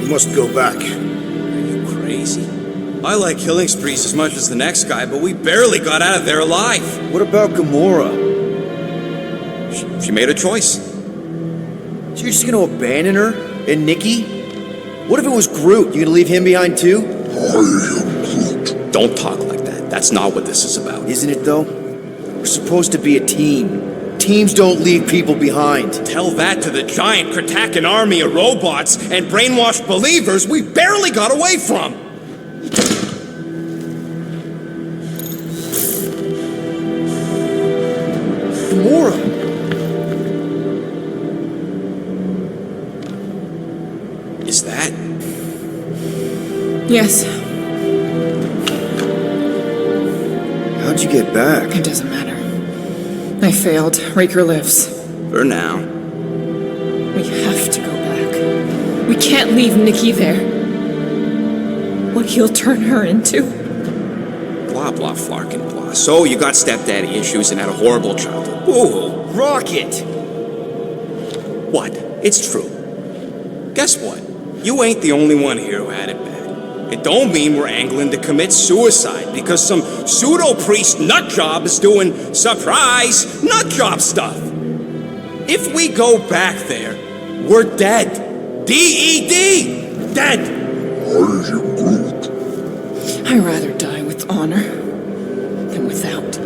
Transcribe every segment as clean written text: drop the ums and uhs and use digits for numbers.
We must go back. Are you crazy? I like killing sprees as much as the next guy, but we barely got out of there alive. What about Gamora? She made a choice. So you're just gonna abandon her? And Nikki? What if it was Groot? You gonna leave him behind too? I am Groot. Don't talk like that. That's not what this is about. Isn't it though? We're supposed to be a team. Teams don't leave people behind. Tell that to the giant Kratakan army of robots and brainwashed believers we barely got away from. Gamora! Is that? Yes, How'd you get back? it doesn't matter. I failed. Raker lives. For now. We have to go back. We can't leave Nikki there. What he'll turn her into. Blah, blah, flarkin' blah. So you got stepdaddy issues and had a horrible childhood. Ooh. Rocket! What? It's true. Guess what? You ain't the only one here who had it bad. It don't mean we're angling to commit suicide because some pseudo-priest nutjob is doing surprise nutjob stuff. If we go back there, we're dead. D-E-D! Dead! I am Groot. I'd rather die with honor than without.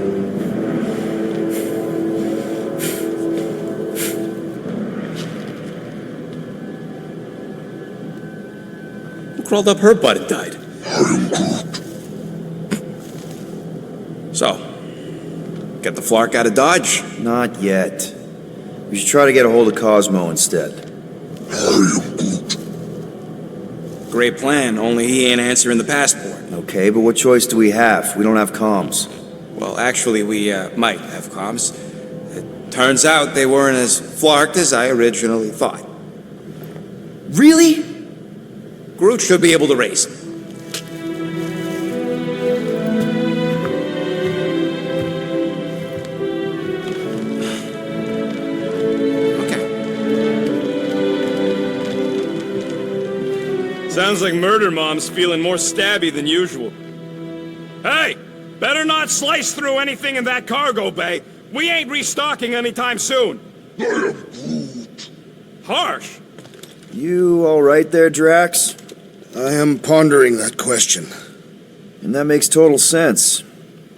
Who crawled up her butt and died? I am Groot. So, get the Flark out of Dodge? Not yet. We should try to get a hold of Cosmo instead. I am Groot. Great plan, only he ain't answering the passport. Okay, but what choice do we have? We don't have comms. Well, actually, we might have comms. It turns out they weren't as flarked as I originally thought. Really? Groot should be able to raise them. Sounds like Murder Mom's feeling more stabby than usual. Hey! Better not slice through anything in that cargo bay. We ain't restocking anytime soon. I am Groot. Harsh. You alright there, Drax? I am pondering that question. And that makes total sense.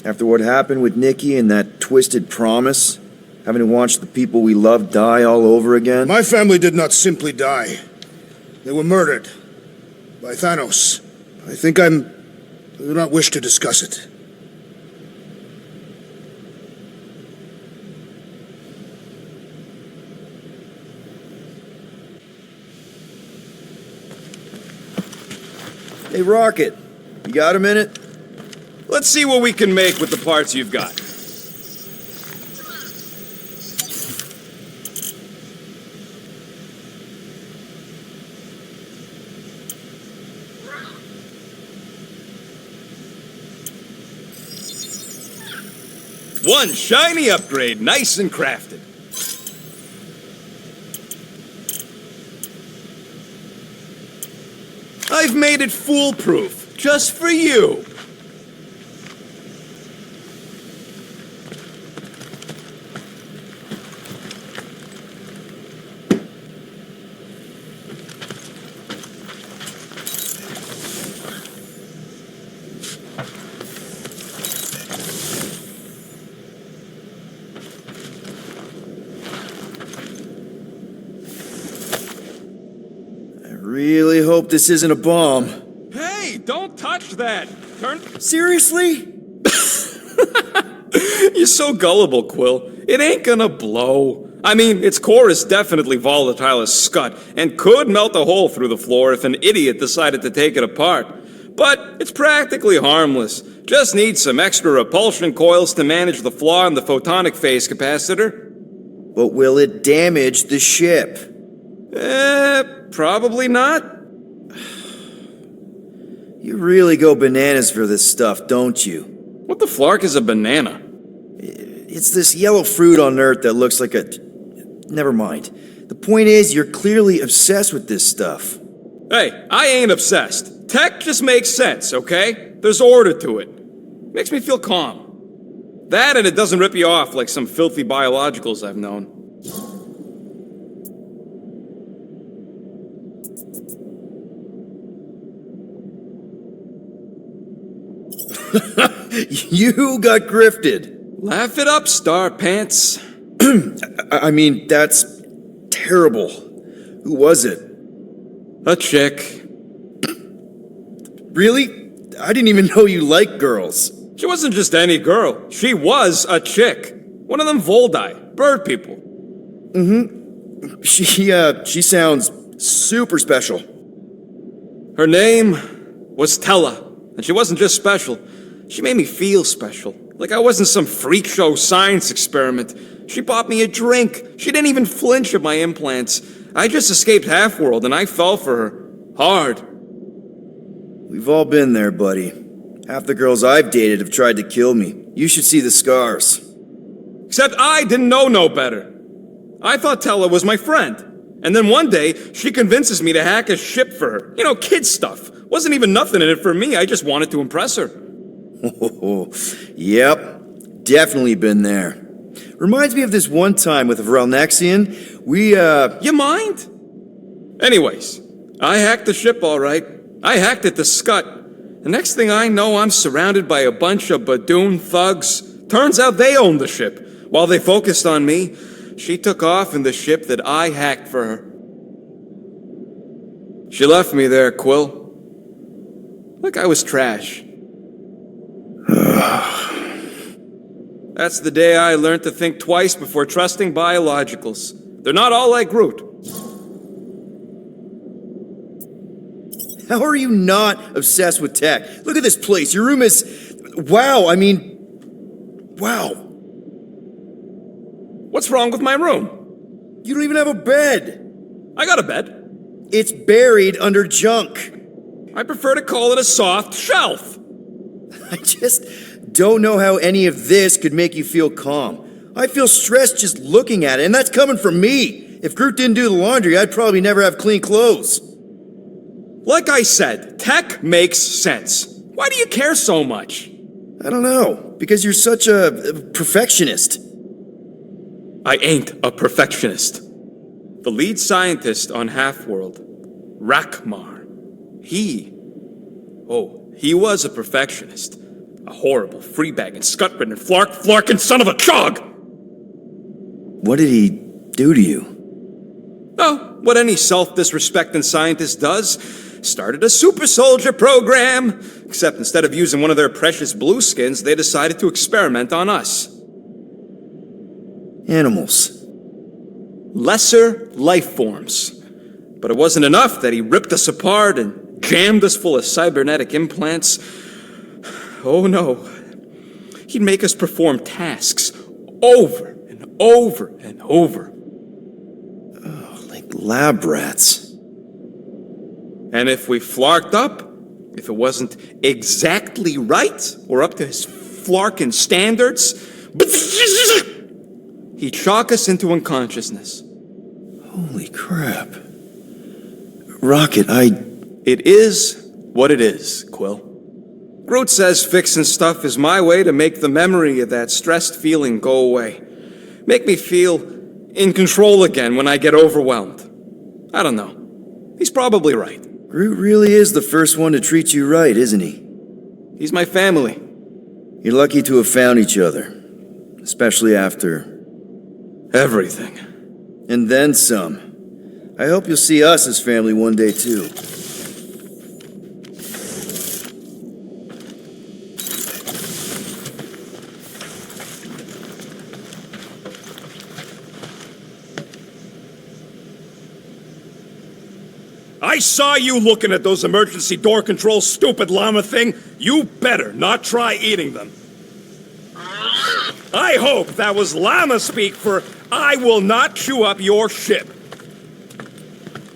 After what happened with Nikki and that twisted promise, having to watch the people we love die all over again. My family did not simply die. They were murdered. By Thanos. I do not wish to discuss it. Hey, Rocket, you got a minute? Let's see what we can make with the parts you've got. One shiny upgrade, nice and crafted. I've made it foolproof, just for you. Really hope this isn't a bomb. Hey, don't touch that. Turn. Seriously? You're so gullible, Quill. It ain't gonna blow. I mean, its core is definitely volatile as scut and could melt a hole through the floor if an idiot decided to take it apart. But it's practically harmless. Just needs some extra repulsion coils to manage the flaw in the photonic phase capacitor. But will it damage the ship? Probably not. You really go bananas for this stuff, don't you? What the flark is a banana? It's this yellow fruit on Earth that looks like a... Never mind. The point is, you're clearly obsessed with this stuff. Hey, I ain't obsessed. Tech just makes sense, okay? There's order to it. Makes me feel calm. That and it doesn't rip you off like some filthy biologicals I've known. You got grifted. Laugh it up, Star Pants. I mean, that's terrible. Who was it? A chick. Really? I didn't even know you liked girls. She wasn't just any girl. She was a chick. One of them Voldi, bird people. She sounds super special. Her name was Tella, and she wasn't just special. She made me feel special, like I wasn't some freak show science experiment. She bought me a drink. She didn't even flinch at my implants. I just escaped Half-World, and I fell for her. Hard. We've all been there, buddy. Half the girls I've dated have tried to kill me. You should see the scars. Except I didn't know no better. I thought Tella was my friend. And then one day, she convinces me to hack a ship for her. You know, kid stuff. Wasn't even nothing in it for me. I just wanted to impress her. Yep, definitely been there. Reminds me of this one time with Vrelnexian. You mind? Anyways, I hacked the ship all right. I hacked it to Scut. The next thing I know, I'm surrounded by a bunch of Badoon thugs. Turns out they owned the ship. While they focused on me, she took off in the ship that I hacked for her. She left me there, Quill. Like I was trash. That's the day I learned to think twice before trusting biologicals. They're not all like Groot. How are you not obsessed with tech? Look at this place. Your room is... Wow, I mean... Wow. What's wrong with my room? You don't even have a bed. I got a bed. It's buried under junk. I prefer to call it a soft shelf. I just don't know how any of this could make you feel calm. I feel stressed just looking at it, and that's coming from me. If Groot didn't do the laundry, I'd probably never have clean clothes. Like I said, tech makes sense. Why do you care so much? I don't know, because you're such a perfectionist. I ain't a perfectionist. The lead scientist on Half-World, Rakmar, he was a perfectionist. A horrible, free-bagging, scut-ridden, flarkin' son of a chog! What did he do to you? Oh, what any self-disrespecting scientist does. Started a super soldier program. Except instead of using one of their precious blueskins, they decided to experiment on us. Animals. Lesser life forms. But it wasn't enough that he ripped us apart and jammed us full of cybernetic implants. Oh no. He'd make us perform tasks over and over and over. Oh, like lab rats. And if we flarked up, if it wasn't exactly right or up to his flarkin' standards, he'd shock us into unconsciousness. Holy crap. Rocket, It is what it is, Quill. Groot says fixing stuff is my way to make the memory of that stressed feeling go away. Make me feel in control again when I get overwhelmed. I don't know. He's probably right. Groot really is the first one to treat you right, isn't he? He's my family. You're lucky to have found each other. Especially after... Everything. And then some. I hope you'll see us as family one day, too. I saw you looking at those emergency door controls, stupid llama thing. You better not try eating them. I hope that was llama speak for I will not chew up your ship.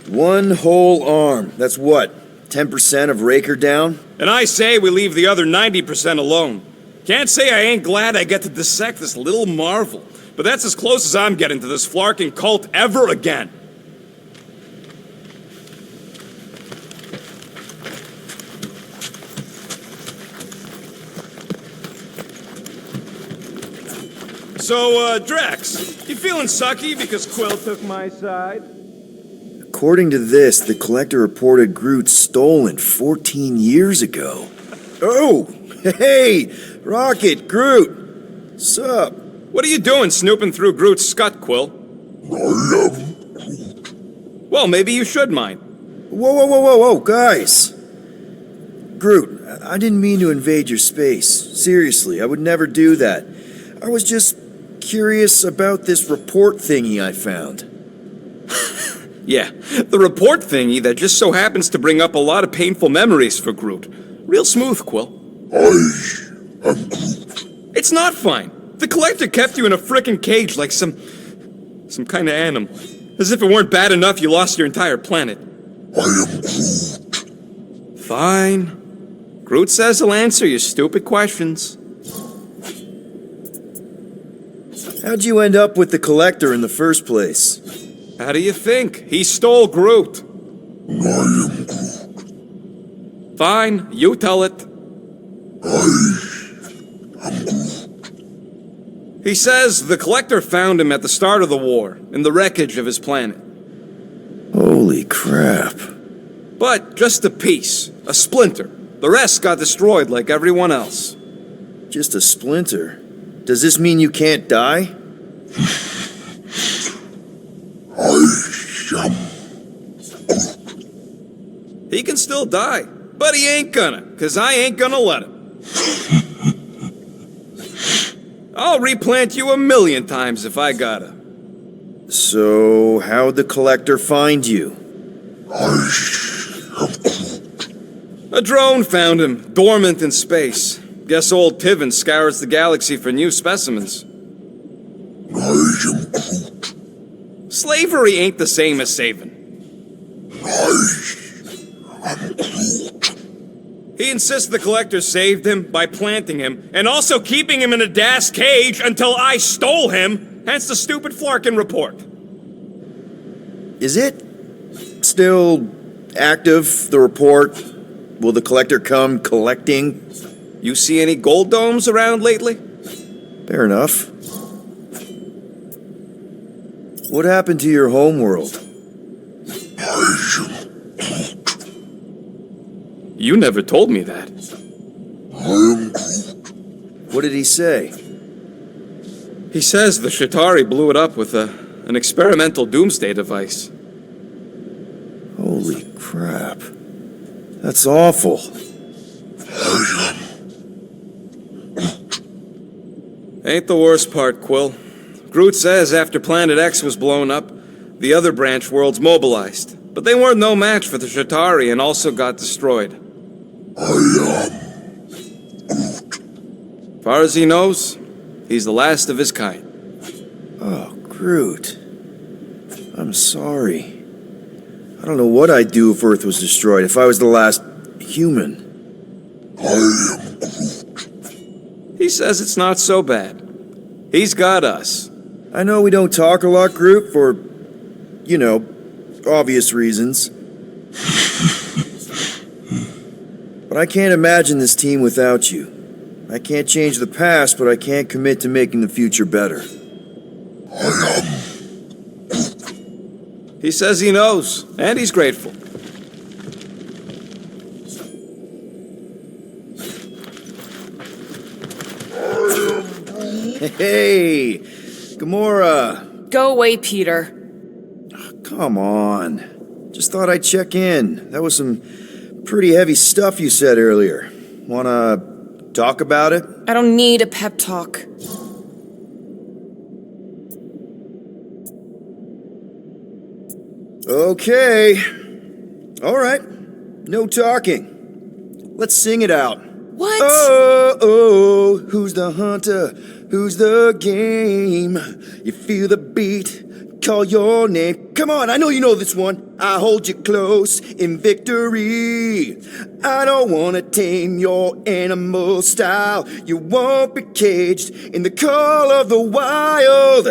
One whole arm. That's what? 10% of Raker down? And I say we leave the other 90% alone. Can't say I ain't glad I get to dissect this little marvel, but that's as close as I'm getting to this flarking cult ever again. So, Drax, you feeling sucky because Quill took my side? According to this, the Collector reported Groot stolen 14 years ago. Oh, hey, Rocket, Groot. Sup? What are you doing snooping through Groot's scut, Quill? Well, maybe you should mind. Whoa, guys. Groot, I didn't mean to invade your space. Seriously, I would never do that. I was just curious about this report thingy I found. Yeah, the report thingy that just so happens to bring up a lot of painful memories for Groot. Real smooth, Quill. It's not fine. The Collector kept you in a frickin' cage like some kind of animal. As if it weren't bad enough you lost your entire planet. Fine. Groot says he'll answer your stupid questions. How'd you end up with the Collector in the first place? How do you think? He stole Groot. Fine, you tell it. He says the Collector found him at the start of the war, in the wreckage of his planet. Holy crap. But just a piece, a splinter. The rest got destroyed like everyone else. Just a splinter? Does this mean you can't die? He can still die, but he ain't gonna, 'cause I ain't gonna let him. I'll replant you 1,000,000 times if I gotta. So, how'd the Collector find you? A drone found him, dormant in space. Guess old Tiven scours the galaxy for new specimens. Slavery ain't the same as saving. He insists the Collector saved him by planting him, and also keeping him in a das cage until I stole him, hence the stupid Flarkin report. Is it still active, the report? Will the Collector come collecting? You see any gold domes around lately? Fair enough. What happened to your homeworld? You never told me that. What did he say? He says the Shatari blew it up with an experimental doomsday device. Holy crap. That's awful. Ain't the worst part, Quill. Groot says after Planet X was blown up, the other branch worlds mobilized. But they weren't no match for the Shatari and also got destroyed. Far as he knows, he's the last of his kind. Oh, Groot. I'm sorry. I don't know what I'd do if Earth was destroyed, if I was the last human. He says it's not so bad. He's got us. I know we don't talk a lot, Groot, for, obvious reasons. But I can't imagine this team without you. I can't change the past, but I can't commit to making the future better. He says he knows, and he's grateful. Hey, Gamora. Go away, Peter. Come on. Just thought I'd check in. That was some pretty heavy stuff you said earlier. Wanna talk about it? I don't need a pep talk. Okay. All right. No talking. Let's sing it out. What? Oh, who's the hunter? Who's the game? You feel the beat, call your name. Come on, I know you know this one. I hold you close in victory. I don't wanna tame your animal style. You won't be caged in the call of the wild.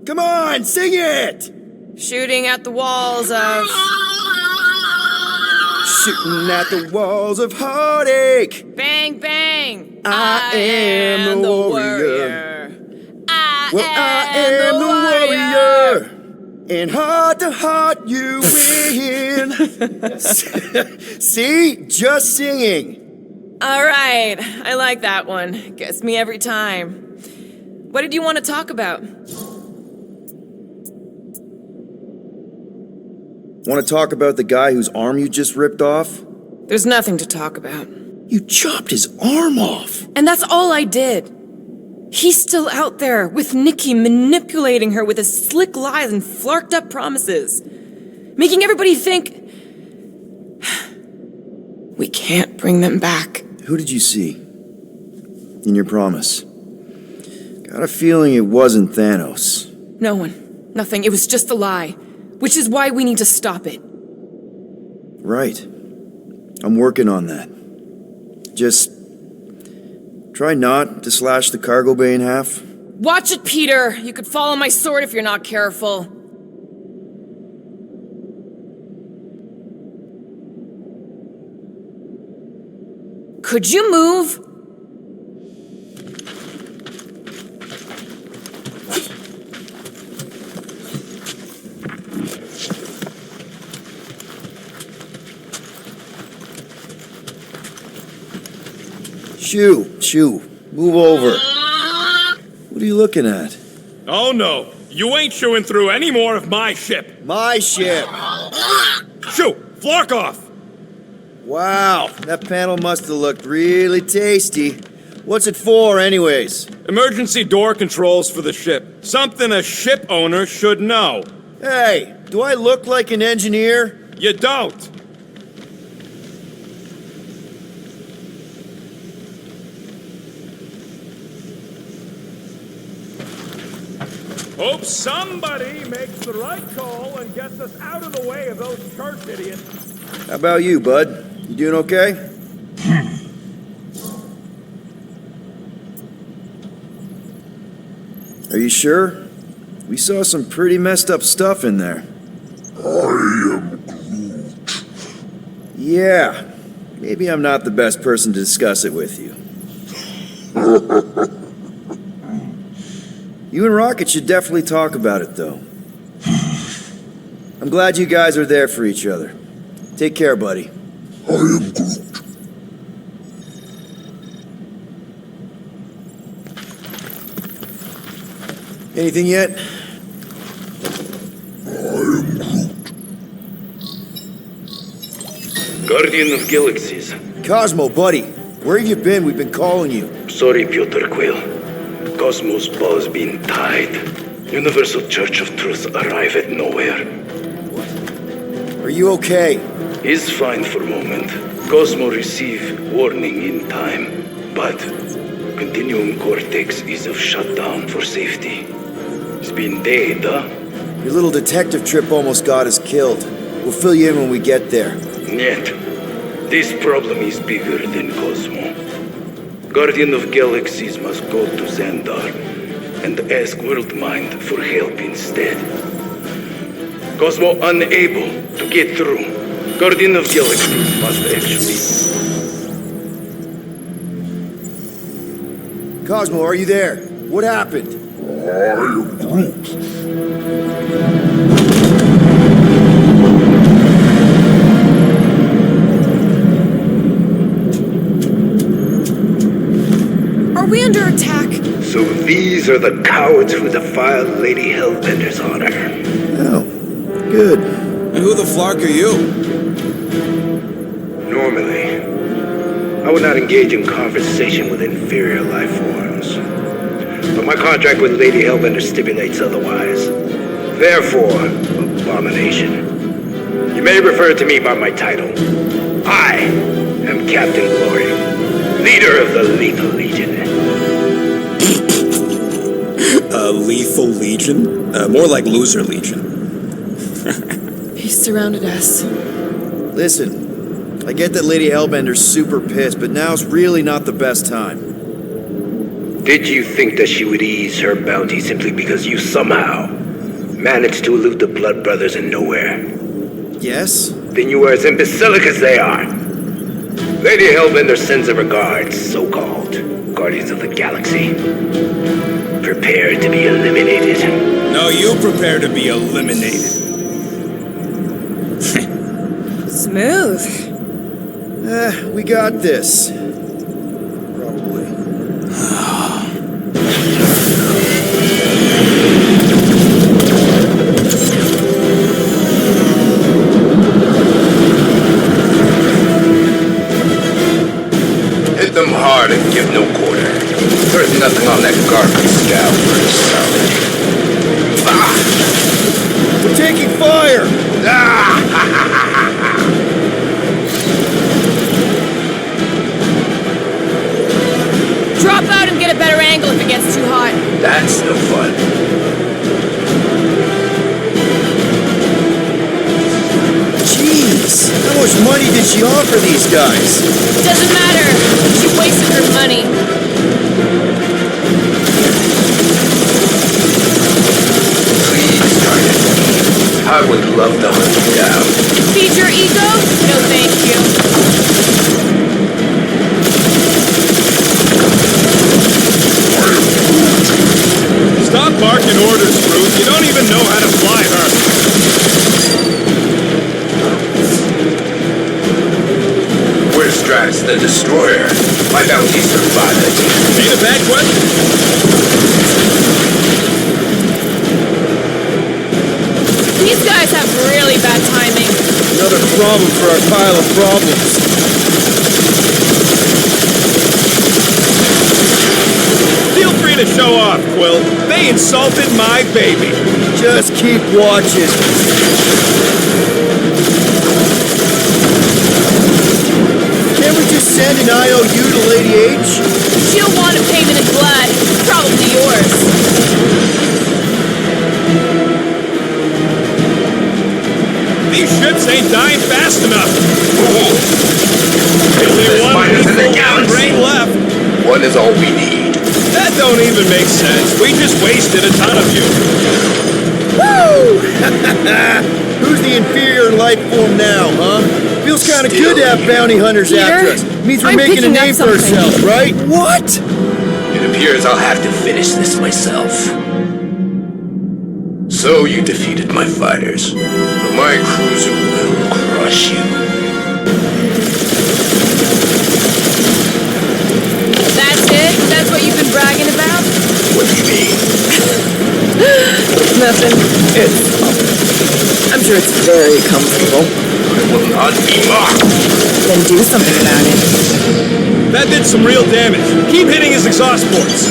Come on, sing it! Shooting at the walls of... Shooting at the walls of heartache. Bang, bang! I am the warrior. I Well, I am the warrior, and heart to heart you win. See? Just singing. All right, I like that one. Gets me every time. What did you want to talk about? Want to talk about the guy whose arm you just ripped off? There's nothing to talk about. You chopped his arm off. And that's all I did. He's still out there with Nikki manipulating her with his slick lies and flarked up promises. Making everybody think... we can't bring them back. Who did you see? In your promise? Got a feeling it wasn't Thanos. No one. Nothing. It was just a lie. Which is why we need to stop it. Right. I'm working on that. Just try not to slash the cargo bay in half. Watch it, Peter! You could fall on my sword if you're not careful. Could you move? Shoo, move over. What are you looking at? Oh no, you ain't chewing through any more of my ship. My ship. Shoo, flark off. Wow, that panel must have looked really tasty. What's it for, anyways? Emergency door controls for the ship. Something a ship owner should know. Hey, do I look like an engineer? You don't. Hope somebody makes the right call and gets us out of the way of those church idiots. How about you, bud? You doing okay? Are you sure? We saw some pretty messed up stuff in there. I am Groot. Yeah, maybe I'm not the best person to discuss it with you. You and Rocket should definitely talk about it, though. I'm glad you guys are there for each other. Take care, buddy. I am Groot. Anything yet? Guardian of Galaxies. Cosmo, buddy. Where have you been? We've been calling you. Sorry, Piotr Quill. Cosmos ball's been tied. Universal Church of Truth arrive at nowhere. Are you okay? He's fine for moment. Cosmo receive warning in time. But Continuum Cortex is of shutdown for safety. It's been dead, huh? Your little detective trip almost got us killed. We'll fill you in when we get there. Yet, this problem is bigger than Cosmo. Guardian of Galaxies must go to Xandar and ask Worldmind for help instead. Cosmo unable to get through. Guardian of Galaxies must actually... Cosmo, are you there? What happened? I am Groot. Are we under attack? So these are the cowards who defile Lady Hellbender's honor. Oh, good. And who the flark are you? Normally, I would not engage in conversation with inferior life forms. But my contract with Lady Hellbender stipulates otherwise. Therefore, abomination. You may refer to me by my title. I am Captain Glory, leader of the Lethal Legion. Lethal Legion? More like Loser Legion. He surrounded us. Listen, I get that Lady Hellbender's super pissed, but now's really not the best time. Did you think that she would ease her bounty simply because you somehow managed to elude the Blood Brothers in nowhere? Yes? Then you were as imbecilic as they are. Lady Hellbender sends her regards, so-called Guardians of the Galaxy. Prepare to be eliminated. No, you prepare to be eliminated. Smooth. We got this. Probably. Hit them hard and give no quarter. There's nothing on that garbage scout pretty solid. We're taking fire! Drop out and get a better angle if it gets too hot. That's no fun. Jeez, how much money did she offer these guys? Doesn't matter. She wasted her money. Please target me. I would love to hunt you down. Feed your ego? No, thank you. Stop barking orders, Ruth. You don't even know how to fly her. Where's Stratus the Destroyer? My bounty survived it. Ain't a bad question. These guys have really bad timing. Another problem for our pile of problems. Feel free to show off, Quill. They insulted my baby. Just keep watching. Can't we just send an IOU to Lady H? She'll want a payment in blood. Probably yours. These ships ain't dying fast enough. Only This one mine is in the lethal galaxy. brain left. One is all we need. That don't even make sense. We just wasted a ton of you. Woo! Who's the inferior life form now, huh? Feels kind of good to have bounty hunters Peter, after us. Means we're I'm making a picking up name for something. ourselves, right? What? It appears I'll have to finish this myself. So you defeated my fighters, but my cruiser will crush you. That's it? That's what you've been bragging about? What do you mean? Nothing. I'm sure it's very comfortable. I will not be mocked. Then do something about it. That did some real damage. Keep hitting his exhaust ports.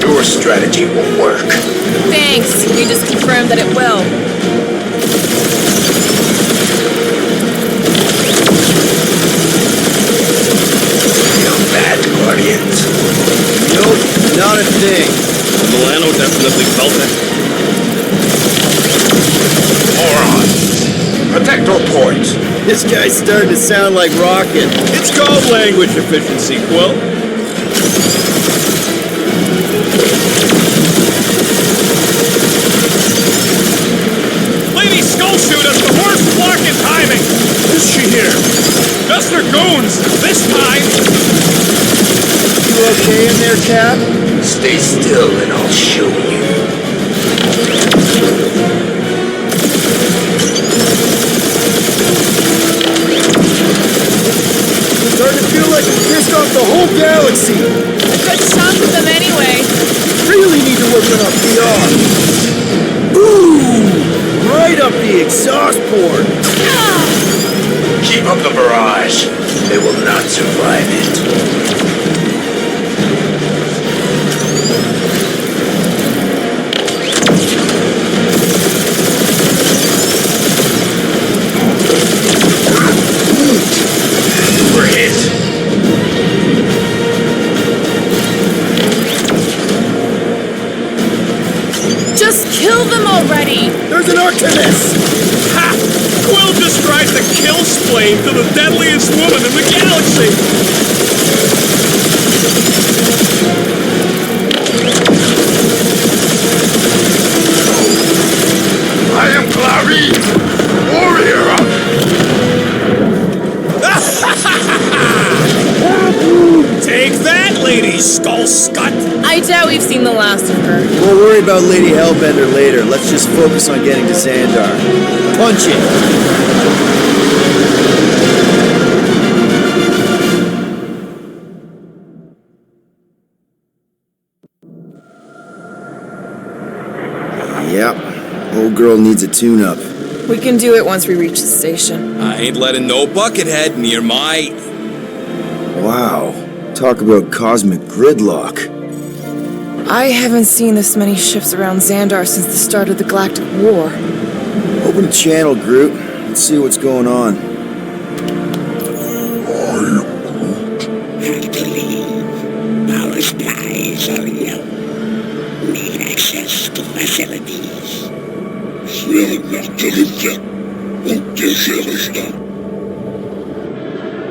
Your strategy won't work. Thanks. We just confirmed that it will. Feel bad, Guardians. Nope, not a thing. Milano definitely felt it. Morons. Protect our ports. This guy's starting to sound like Rocket. It's called language efficiency, Quill. Lady Skullshooter's the worst blocking timing. Is she here? Just her goons, this time. You okay in there, Cap? Stay still and I'll show you. Starting to feel like we pissed off the whole galaxy. A good chunk of them anyway. Really need to work on our PR. Boom! Right up the exhaust port. Keep up the barrage. They will not survive it. We're hit. Just kill them already. There's an Artemis! Ha! Quill described the kill splane to the deadliest woman in the galaxy. I am Clary, warrior of... Take that, Lady Skull I doubt we've seen the last of her. We'll worry about Lady Hellbender later. Let's just focus on getting to Xandar. Punch it! Yep. Old girl needs a tune-up. We can do it once we reach the station. I ain't letting no buckethead near my... Wow. Talk about cosmic gridlock. I haven't seen this many ships around Xandar since the start of the Galactic War. Open the channel, Groot. Let's see what's going on. Have to leave. Our skies are yellow. Need access to facilities.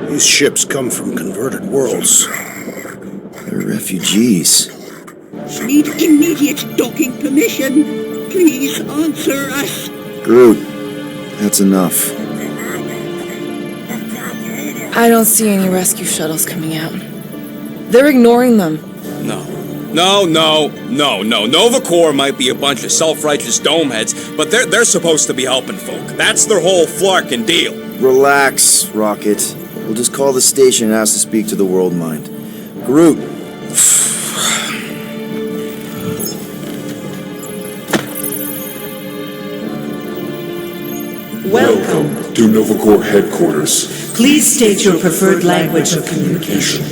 These ships come from converted worlds. They're refugees. Need immediate docking permission. Please answer us. Groot, that's enough. I don't see any rescue shuttles coming out. They're ignoring them. No. Nova Corps might be a bunch of self-righteous domeheads, but they're supposed to be helping folk. That's their whole flarkin' deal. Relax, Rocket. We'll just call the station and ask to speak to the World Mind. Groot. Welcome to Nova Corps headquarters. Please state your preferred language of communication.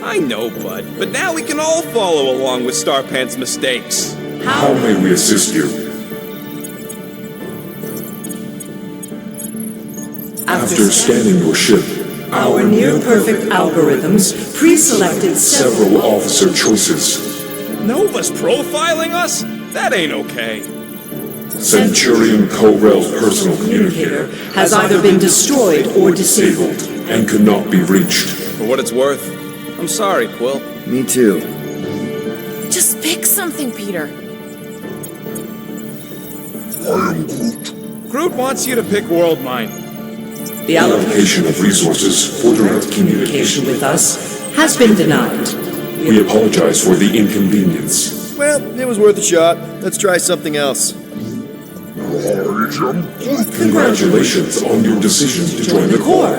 I know, Bud, but now we can all follow along with Starpan's mistakes. How may we assist you? After scanning your ship, our near-perfect algorithms pre-selected several officer choices. Nova's profiling us? That ain't okay. Centurion Co-Rel's personal communicator has either been destroyed or disabled and could not be reached. For what it's worth, I'm sorry, Quill. Me too. Just pick something, Peter. Groot wants you to pick World Mind. The allocation of resources for direct communication with us has been denied. We apologize for the inconvenience. Well, it was worth a shot. Let's try something else. Congratulations on your decision to join the Corps.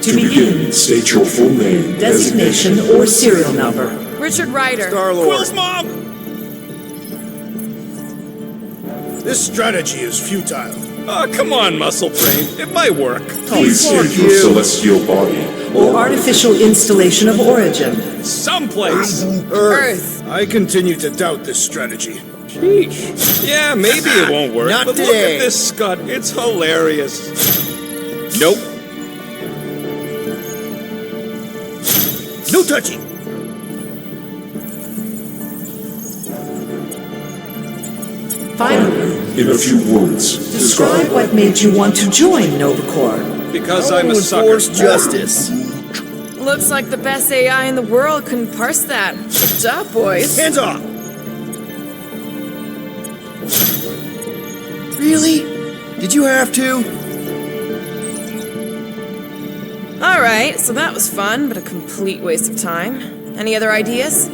To begin, state your full name, designation, or serial number. Richard Ryder. Star-Lord. Quill's mom! This strategy is futile. Oh, come on, Muscle Brain. It might work. Please state your celestial body or artificial installation of origin. Someplace. Earth. I continue to doubt this strategy. Sheesh. Yeah, maybe it won't work, Not but today. look at this Scud. It's hilarious. Nope. No touching. Finally, in a few words, describe what made you want to join Nova Corps. Because I I'm a will sucker. enforce justice. Looks like the best AI in the world couldn't parse that. Good job, boys. Hands off! Really? Did you have to? Alright, so that was fun, but a complete waste of time. Any other ideas?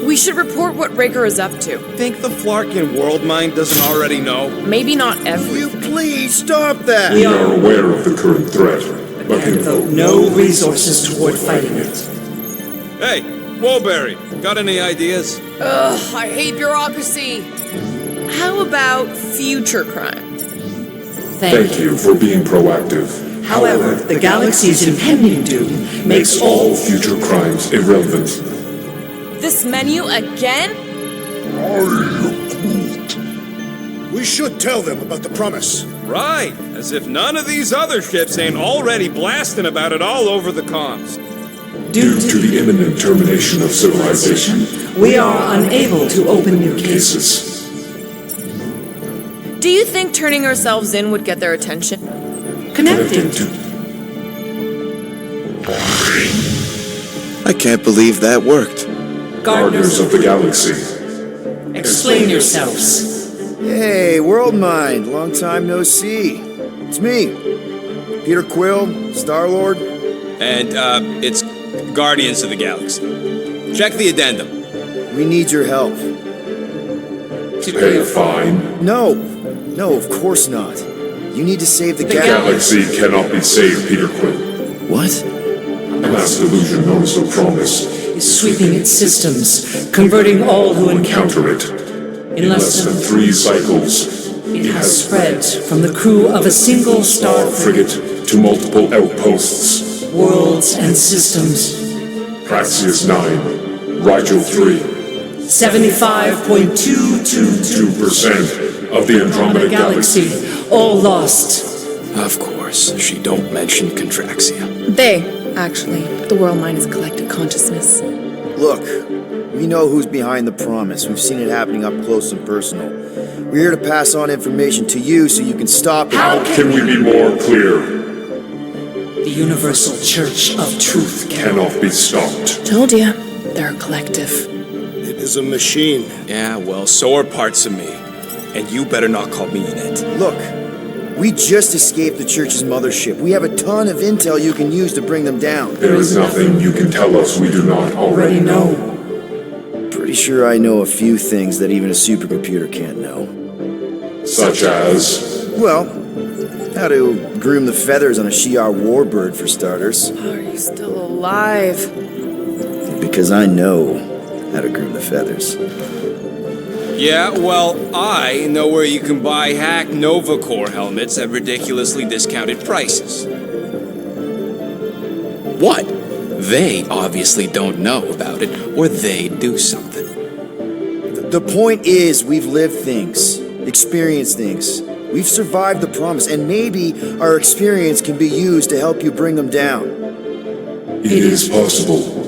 We should report what Raker is up to. Think the Flarkin World Mind doesn't already know? Maybe not Will everything. you please stop that? we are aware of the current threat, but And devote no resources toward fighting it. Hey, Woolberry, got any ideas? Ugh, I hate bureaucracy. How about future crime? thank you for being proactive. However, the galaxy's impending doom makes All future crimes irrelevant. This menu again? We should tell them about the promise. Right, as if none of these other ships ain't already blasting about it all over the comms. Due to the imminent termination of civilization, we are unable to open new cases. cases. Do you think turning ourselves in would get their attention? Connecting. I can't believe that worked. Gardeners of the Galaxy. Explain yourselves. Hey, World Mind. Long time no see. It's me. Peter Quill, Star-Lord. And, it's Guardians of the Galaxy. Check the addendum. We need your help. Pay a fine. No, of course not. You need to save the Galaxy cannot be saved, Peter Quill. What? A mass delusion known as the Promise. Is sweeping its systems, converting all who encounter Encounter it. In less than 3 cycles, it has spread from the crew of a single star frigate, frigate to multiple outposts. worlds and systems. Praxius 9, Rigel 3. 75.222 2% of the Andromeda Galaxy. all lost. Of course, she don't mention Contraxia. They, actually. The world mind is collective consciousness. Look, we know who's behind the Promise. We've seen it happening up close and personal. We're here to pass on information to you so you can stop it. How can we be more clear? The Universal Church of Truth Cannot be stopped. Told ya. They're a collective. It is a machine. Yeah, well, so are parts of me. And you better not call me in it. Look, we just escaped the Church's mothership. We have a ton of intel you can use to bring them down. There is nothing you can tell us we do not already know. Pretty sure I know a few things that even a supercomputer can't know. Such as... Well, how to groom the feathers on a Shi'ar warbird, for starters. How are you still alive? Because I know how to groom the feathers. Yeah, well, I know where you can buy hack Nova Core helmets at ridiculously discounted prices. What? They obviously don't know about it, or they'd do something. The point is, we've lived things, experienced things. We've survived the Promise, and maybe our experience can be used to help you bring them down. It is possible.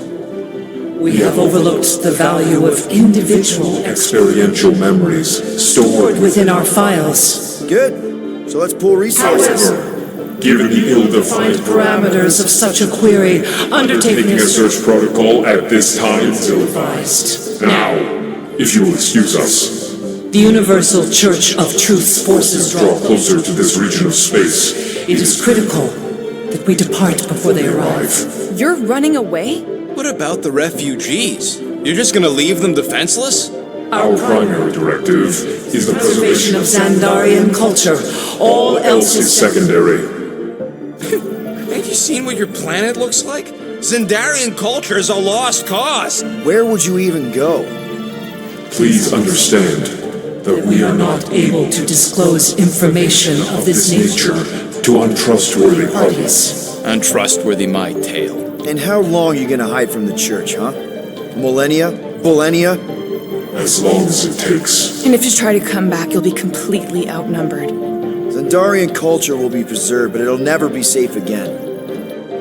We have overlooked the value of individual Experiential memories stored within our files. Good. So let's pool resources. given the ill-defined Parameters of such a query, undertaking Taking a search protocol at this time is ill-advised. Now, if you will excuse us, The Universal Church of Truth's forces draw closer to this region of space. It is critical that we depart before they arrive. You're running away? What about the refugees? You're just gonna leave them defenseless? Our primary directive is the preservation of Xandarian culture. All else is is secondary. Have you seen what your planet looks like? Xandarian culture is a lost cause. Where would you even go? Please understand that we are not able to disclose information of this nature to untrustworthy parties. parties. Untrustworthy my tale. And how long are you gonna hide from the Church, huh? Millennia? Millennia? As long as it takes. And if you try to come back, you'll be completely outnumbered. Xandarian culture will be preserved, but it'll never be safe again.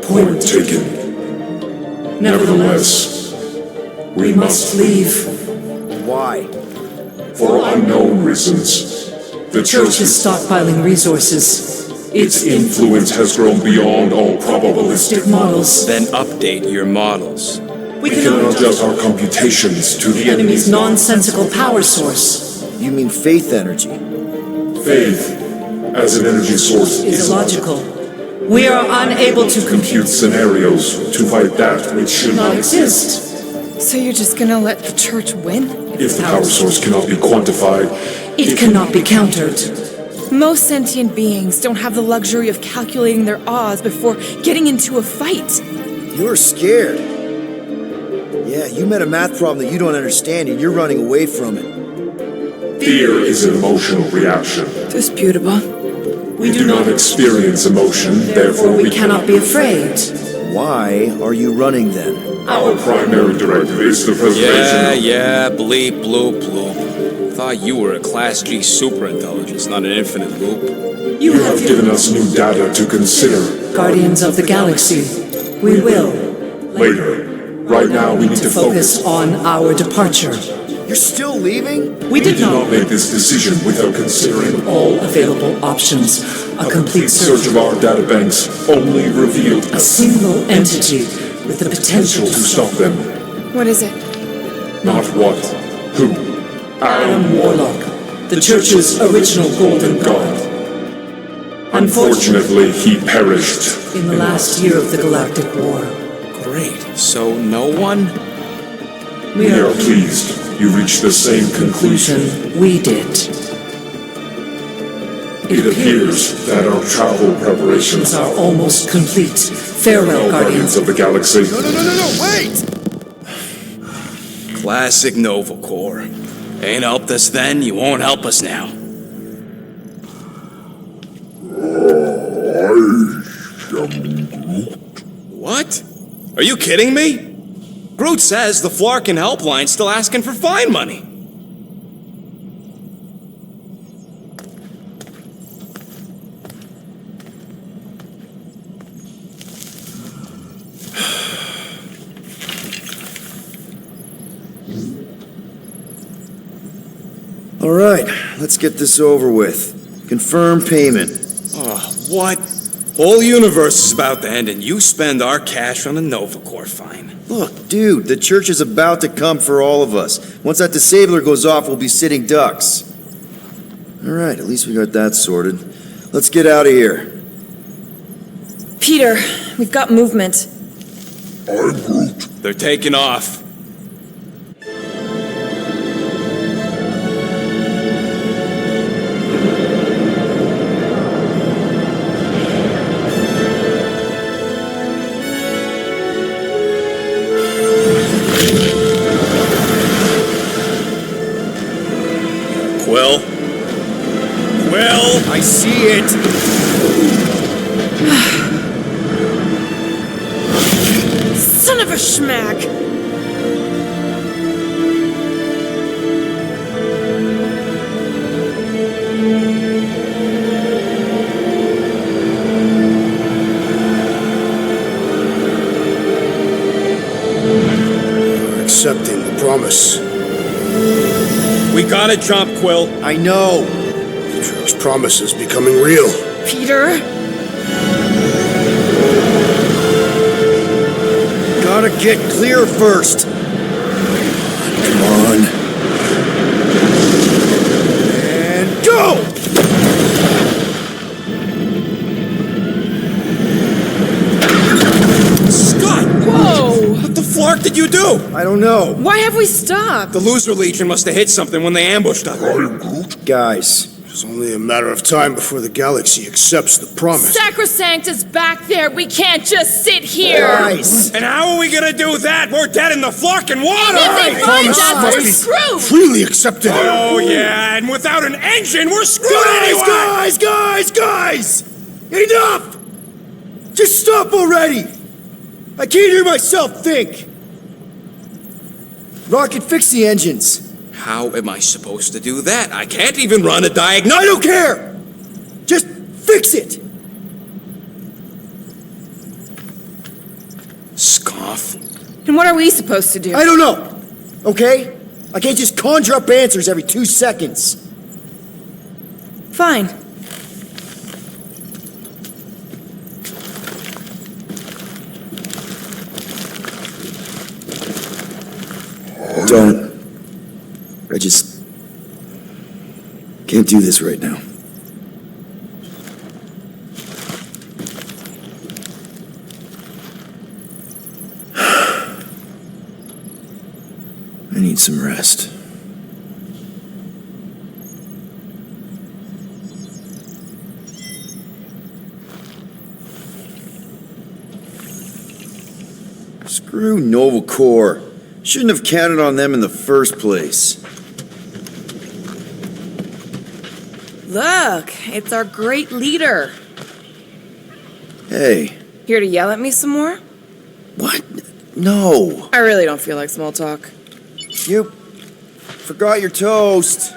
Point taken. Nevertheless, we must leave. Why? For unknown reasons. The Church is stockpiling resources. Its influence has grown beyond all probabilistic models. Then update your models. We We cannot adjust our computations to the enemy's nonsensical power source You mean faith energy? faith as an energy source is illogical. We are unable to compute scenarios to fight that which should not not exist. So you're just gonna let the Church win? If the power source cannot be quantified, It cannot be countered. Most sentient beings don't have the luxury of calculating their odds before getting into a fight. You're scared. Yeah, you met a math problem that you don't understand and you're running away from it. fear is an emotional reaction. Disputable. We do not experience emotion, therefore We cannot be afraid. Why are you running then? Our primary directive is the preservation Yeah, bleep, bloop, bloop. Thought you were a Class G superintelligence, not an infinite loop. You have given us new data to consider. Guardians of the Galaxy, we will Later. Right now, we need to focus on our departure. You're still leaving? We did Do not not make this decision without considering all available options. A complete search search of our databanks only revealed a single entity with the potential to stop them. What is it? Not what, who. Adam Warlock, the Church's original Golden God. Unfortunately, he perished. In the last year of the Galactic War. Great. So no one? We are pleased you reached the same conclusion. We did. It appears that our travel preparations Are almost complete. Farewell, Guardians Guardians. of the Galaxy. No, wait! Classic Nova Corps. Ain't helped us then, you won't help us now. What? Are you kidding me? Groot says the Flarkin helpline's still asking for fine money. All right, let's get this over with. Confirm payment. Oh, what? Whole universe is about to end and you spend our cash on a Nova Corps fine. Look, dude, the church is about to come for all of us. Once that disabler goes off, we'll be sitting ducks. All right, at least we got that sorted. Let's get out of here. Peter, we've got movement. They're taking off. Quill? I see it. Son of a schmack! You're accepting the promise. We gotta jump, Quill. I know. Matriarch's promise is becoming real. Peter? Gotta get clear first. Come on. And go! Scott! Whoa! What the flark did you do? I don't know. Why have we stopped? The Loser Legion must have hit something when they ambushed us. Guys, It's only a matter of time before the galaxy accepts the promise. Sacrosanct is back there. We can't just sit here. guys. And how are we gonna do that? We're dead in the flarkin' water! If they find promise us, must we're be screwed. freely accepted. Oh yeah, and without an engine, we're screwed anyway! Guys! Enough! Just stop already! I can't hear myself think! Rocket, fix the engines. How am I supposed to do that? I can't even run a diagnostic. I don't care! Just fix it! Scoff. And what are we supposed to do? I don't know, okay? I can't just conjure up answers every 2 seconds. Fine. Don't. I just can't do this right now. I need some rest. Screw Nova Corps. Shouldn't have counted on them in the first place. Look, it's our great leader. Hey, Here to yell at me some more? what? No. I really don't feel like small talk. You forgot your toast.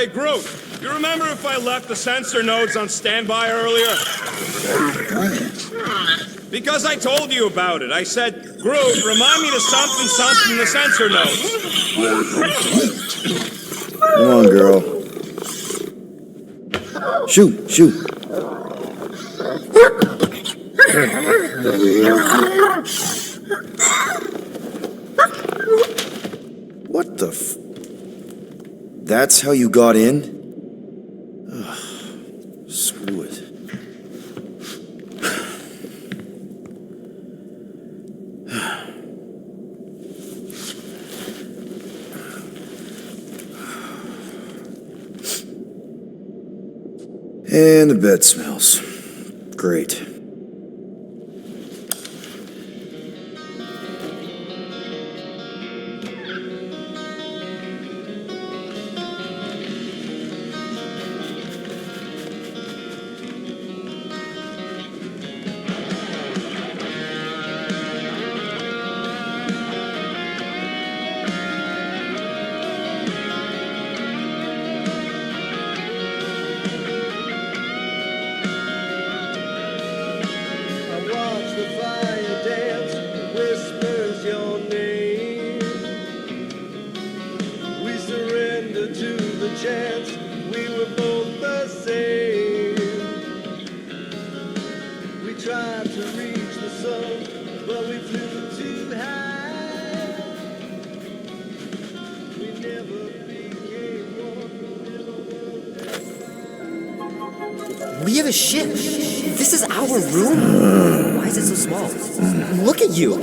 Hey, Groot, you remember if I left the sensor nodes on standby earlier? Because I told you about it. I said, Groot, remind me to something in the sensor nodes. Come on, girl. Shoot. What the f... That's how you got in? Ugh, screw it. And the bed smells. Great. We have a ship. This is our room. Why is it so small? Look at you.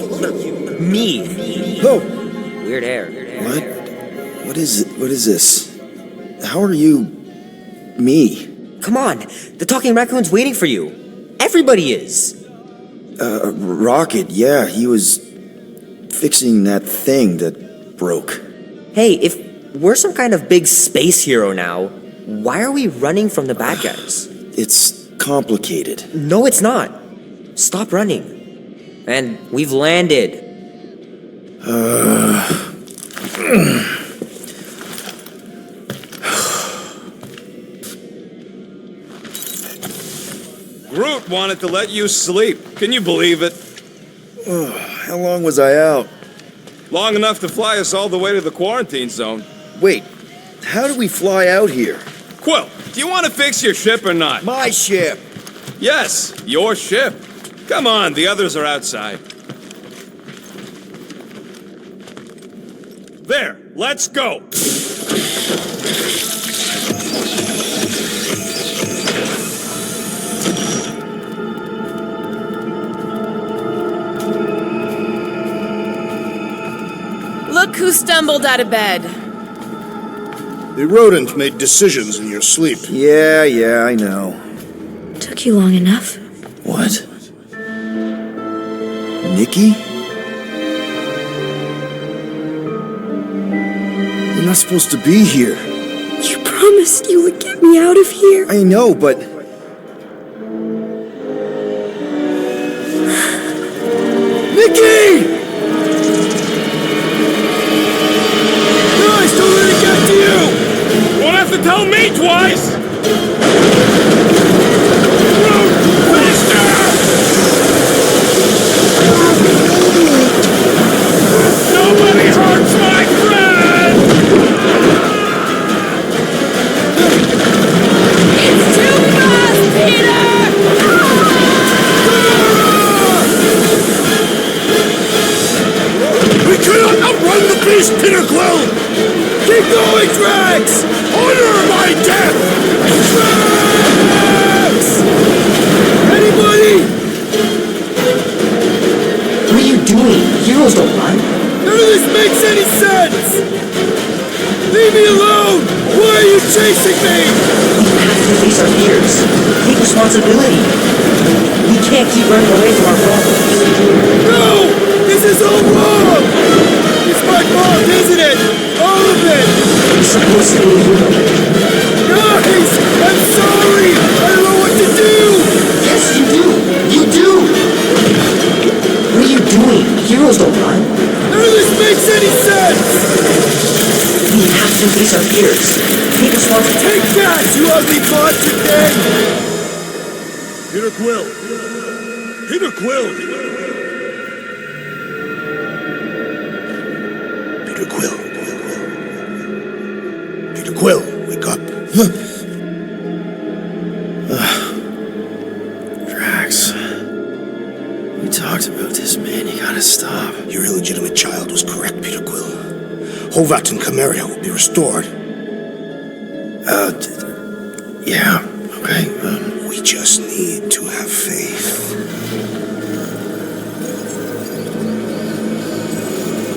Me. Oh! Weird hair. What? What is this? How are you... me? Come on. The talking raccoon's waiting for you. Everybody is. Rocket, yeah, he was... fixing that thing that broke. Hey, if we're some kind of big space hero now, why are we running from the bad guys? It's complicated. No, it's not. Stop running. And we've landed. Groot wanted to let you sleep. Can you believe it? How long was I out? Long enough to fly us all the way to the quarantine zone. Wait, how did we fly out here? Quill, do you want to fix your ship or not? My ship! Yes, your ship. Come on, the others are outside. There, let's go. Look who stumbled out of bed. The rodent made decisions in your sleep. Yeah, I know. Took you long enough. What? Nikki? You're not supposed to be here. You promised you would get me out of here. I know, but... Nikki! Guys, don't let it get to you! Won't have to tell me twice! Nobody hurts my friend! It's too fast, Peter! We cannot outrun the beast, Peter Quill! Keep going, Drax! Honor my death! Drax! Anybody? What are you doing? Heroes don't run. None of this makes any sense! Leave me alone! Why are you chasing me? We have to face our fears. Take responsibility. We can't keep running away from our problems. No! This is all wrong! It's my fault, isn't it? All of it! We're supposed to be human. Guys! I'm sorry! I don't know what to do! Yes, you do. You do. What are you doing? Heroes don't run. None of this makes any sense! We have to imagine these are peers. He just wants to Take that, you ugly monster thing! Peter Quill! Peter Quill! Peter Quill. Peter Quill, wake up. Drax. We talked about this, man. You gotta stop. Your illegitimate child was correct, Peter Quill. Hovat and Cameria will be restored. Yeah, okay. We just need to have faith.